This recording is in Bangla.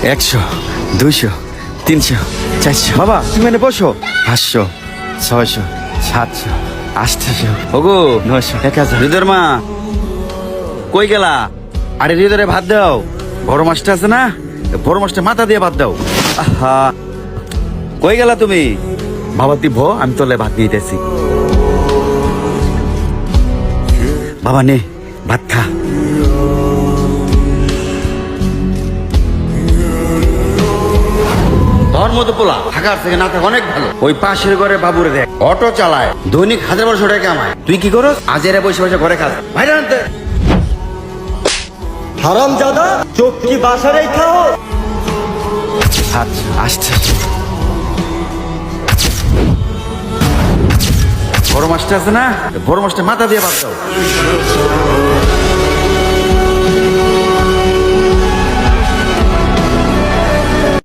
100, 200, 300, 400। বাবা তুমি এনে বসো। 500, 600, 700, 800, ওগো 900, 1000। হৃদয়ের মা কই গেলা? আরে হৃদয়ে ভাত দাও। বড় মাছটা আছে না, বড় মাছটা মাথা দিয়ে ভাত দাও। আহা কই গেলা তুমি? বাবা দিব, আমি তোলে ভাত দিতেছি। বাবা নে ভাত খা। তোর মতো পোলা থাকার থেকে না থাকা অনেক ভালো। ওই পাশের ঘরে বাবুরে দেখ, অটো চালায়, দৈনিক 1000-1200 টাকা কামায়। তুই কি করস? আজেরা বসে বসে ঘরে খাস। ভাই জানতে হারামজাদা, চোখ কি বাসারেই খাও? আচ্ছা আসছে। বড় মাছটা আছে না, বড় মাছটা মাথা দিয়ে ভাত দাও।